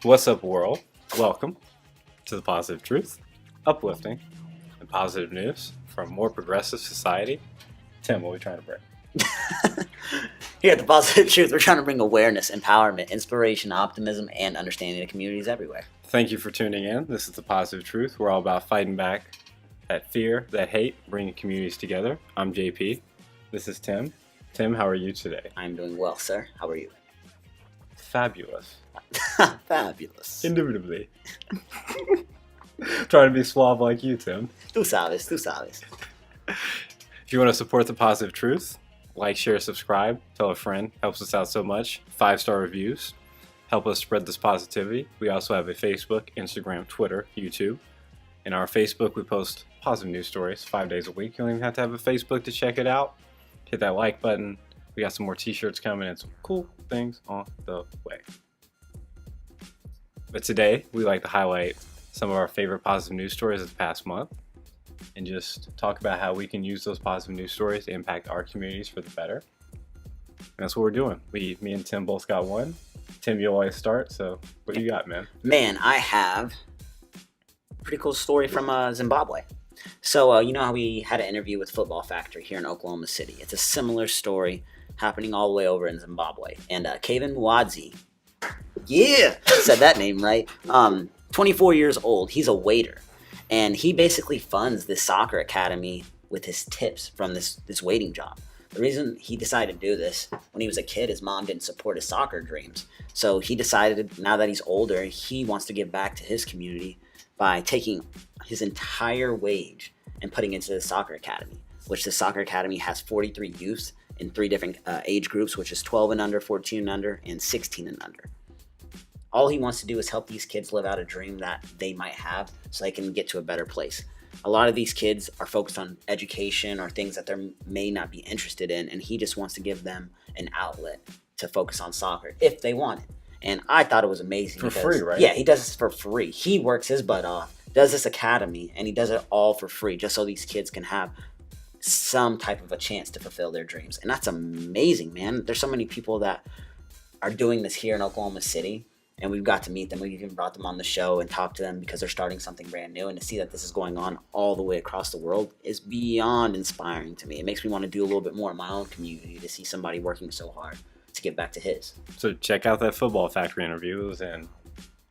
What's up, world? Welcome to the Positive Truth, Uplifting, and Positive News from a more progressive society. Tim, what are we trying to bring? Here at the Positive Truth, we're trying to bring awareness, empowerment, inspiration, optimism, and understanding to communities everywhere. Thank you for tuning in. This is the Positive Truth. We're all about fighting back that fear, that hate, bringing communities together. I'm JP. This is Tim. Tim, how are you today? I'm doing well, sir. How are you? Fabulous. Fabulous. Indubitably. Trying to be suave like you, Tim. Tú sabes, tú sabes. If you want to support the Positive Truth, like, share, subscribe, tell a friend. Helps us out so much. 5-star reviews help us spread this positivity. We also have a Facebook, Instagram, Twitter, YouTube. In our Facebook, we post positive news stories 5 days a week. You don't even have to have a Facebook to check it out. Hit that like button. We got some more t-shirts coming and some cool things on the way. But today, we like to highlight some of our favorite positive news stories of the past month and just talk about how we can use those positive news stories to impact our communities for the better. And that's what we're doing. Me and Tim both got one. Tim, you always start, so what do you got, man? Man, I have a pretty cool story from Zimbabwe. So, you know how we had an interview with Football Factory here in Oklahoma City? It's a similar story happening all the way over in Zimbabwe. And Kevin Mwadzi, said that name right, 24 years old, he's a waiter. And he basically funds this soccer academy with his tips from this waiting job. The reason he decided to do this, when he was a kid, his mom didn't support his soccer dreams. So he decided, now that he's older, he wants to give back to his community by taking his entire wage and putting into the soccer academy, which the soccer academy has 43 youths in 3 different age groups, which is 12 and under, 14 and under, and 16 and under. All he wants to do is help these kids live out a dream that they might have so they can get to a better place. A lot of these kids are focused on education or things that they may not be interested in, and he just wants to give them an outlet to focus on soccer if they want it. And I thought it was amazing. For free, right? Yeah, he does this for free. He works his butt off, does this academy, and he does it all for free just so these kids can have some type of a chance to fulfill their dreams. And that's amazing, man. There's so many people that are doing this here in Oklahoma City, and we've got to meet them. We've even brought them on the show and talked to them because they're starting something brand new. And to see that this is going on all the way across the world is beyond inspiring to me. It makes me want to do a little bit more in my own community to see somebody working so hard to get back to his. So check out that Football Factory interview. It was in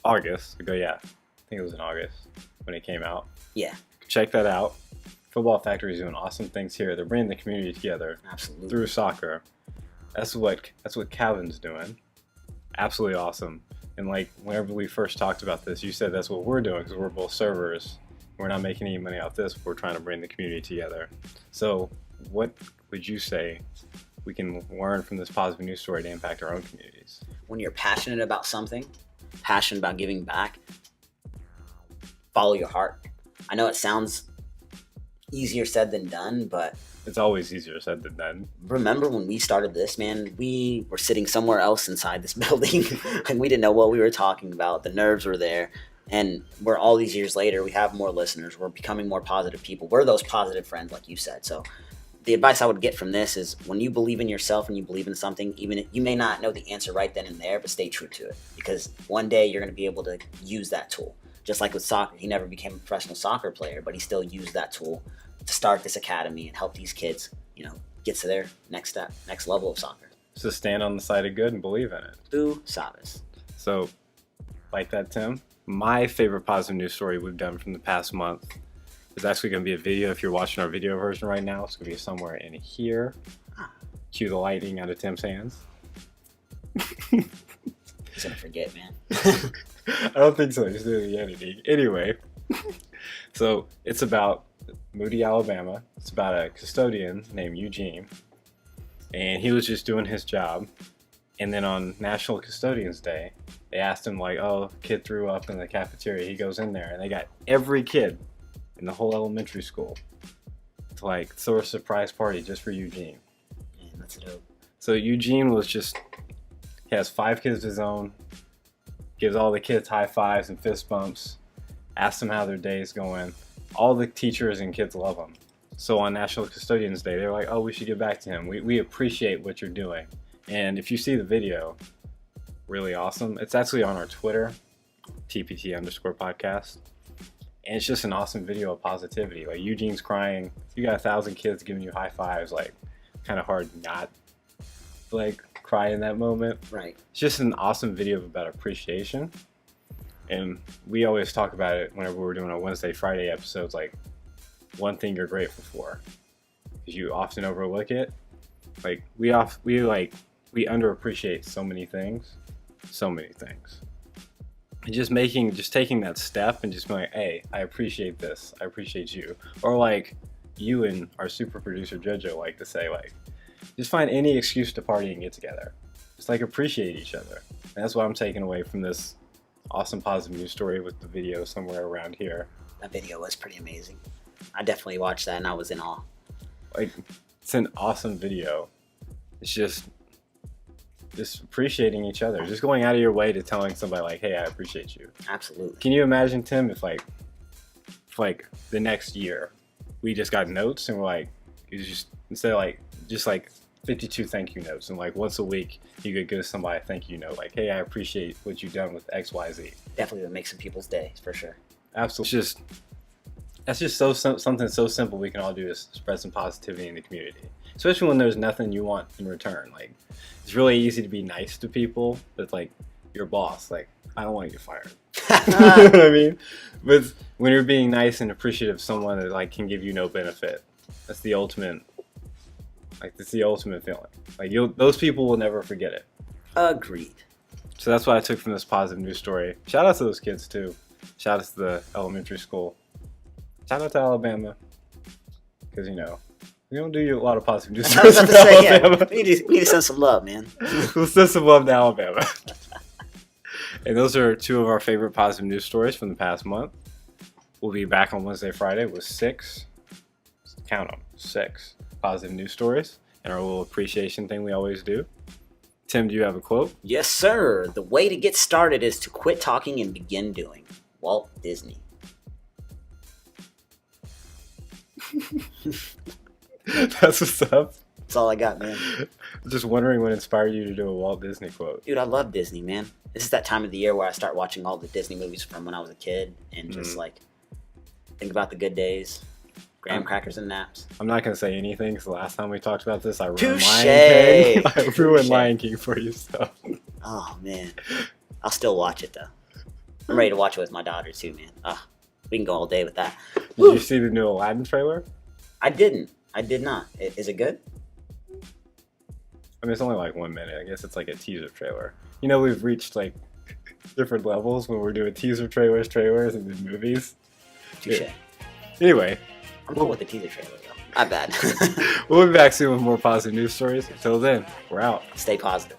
August. I think it was in August when it came out. Yeah. Check that out. Football Factory is doing awesome things here. They're bringing the community together. Absolutely. Through soccer. That's what Calvin's doing. Absolutely awesome. And like whenever we first talked about this, you said that's what we're doing because we're both servers. We're not making any money off this. We're trying to bring the community together. So what would you say we can learn from this positive news story to impact our own communities? When you're passionate about something, passionate about giving back, follow your heart. I know it sounds easier said than done, but it's always easier said than done. Remember when we started this, man, we were sitting somewhere else inside this building and we didn't know what we were talking about. The nerves were there. And we're all these years later, we have more listeners. We're becoming more positive people. We're those positive friends, like you said. So the advice I would get from this is when you believe in yourself and you believe in something, even if you may not know the answer right then and there, but stay true to it. Because one day you're going to be able to use that tool. Just like with soccer, he never became a professional soccer player, but he still used that tool to start this academy and help these kids, get to their next step, next level of soccer. So stand on the side of good and believe in it. Tú sabes. So, like that, Tim, my favorite positive news story we've done from the past month is actually going to be a video. If you're watching our video version right now, it's going to be somewhere in here. Cue the lightning out of Tim's hands. He's going to forget, man. I don't think so. He's doing the editing. Anyway, so it's about Moody, Alabama. It's about a custodian named Eugene, and he was just doing his job. And then on National Custodians Day, they asked him like, "Oh, kid threw up in the cafeteria." He goes in there, and they got every kid in the whole elementary school to like throw a surprise party just for Eugene. Man, that's dope. So Eugene he has 5 kids of his own. Gives all the kids high fives and fist bumps. Asks them how their day is going. All the teachers and kids love him. So on National Custodians Day, they're like, "Oh, we should give back to him. We appreciate what you're doing." And if you see the video, really awesome. It's actually on our Twitter. TPT_podcast. And it's just an awesome video of positivity. Like, Eugene's crying. You got 1,000 kids giving you high fives. Like, kind of hard not to, like, cry in that moment. Right. It's just an awesome video about appreciation. And we always talk about it whenever we're doing our Wednesday, Friday episodes. Like, one thing you're grateful for, because you often overlook it. Like, we underappreciate so many things. And just taking that step and just being like, hey, I appreciate this. I appreciate you. Or like you and our super producer Jojo like to say, like, just find any excuse to party and get together. Just like appreciate each other. And that's what I'm taking away from this awesome positive news story with the video somewhere around here. That video was pretty amazing. I definitely watched that and I was in awe. Like, it's an awesome video. It's just appreciating each other, just going out of your way to telling somebody like, hey, I appreciate you. Absolutely. Can you imagine, Tim, if the next year we just got notes and we're like, you just instead of just 52 thank you notes, and like once a week you could give somebody a thank you note, like, hey, I appreciate what you've done with XYZ. Definitely would make some people's day, for sure. Absolutely. That's just something so simple we can all do to spread some positivity in the community, especially when there's nothing you want in return. Like, it's really easy to be nice to people, but like your boss, like, I don't want to get fired. You know what I mean? But when you're being nice and appreciative of someone that like can give you no benefit, that's the ultimate. Like, that's the ultimate feeling. Like, those people will never forget it. Agreed. So that's what I took from this positive news story. Shout out to those kids too. Shout out to the elementary school. Shout out to Alabama, because we don't do a lot of positive news I was stories about to in say, Alabama. we need to send some love, man. Let's send some love to Alabama. And those are two of our favorite positive news stories from the past month. We'll be back on Wednesday, Friday with 6. Count them, 6 positive news stories, and our little appreciation thing we always do. Tim, do you have a quote? Yes, sir. The way to get started is to quit talking and begin doing. Walt Disney. That's what's up. That's all I got, man. Just wondering what inspired you to do a Walt Disney quote. Dude, I love Disney, man. This is that time of the year where I start watching all the Disney movies from when I was a kid and just think about the good days. Graham crackers and naps. I'm not going to say anything because the last time we talked about this, I ruined Touché. Lion King. I ruined Lion King for you, so. Oh, man. I'll still watch it, though. I'm ready to watch it with my daughter, too, man. We can go all day with that. Did you see the new Aladdin trailer? I didn't. I did not. Is it good? I mean, it's only like 1 minute. I guess it's like a teaser trailer. We've reached like different levels when we're doing teaser trailers, and then movies. Touche. Yeah. Anyway. I'm cool with the teaser trailer, though. Not bad. We'll be back soon with more positive news stories. Until then, we're out. Stay positive.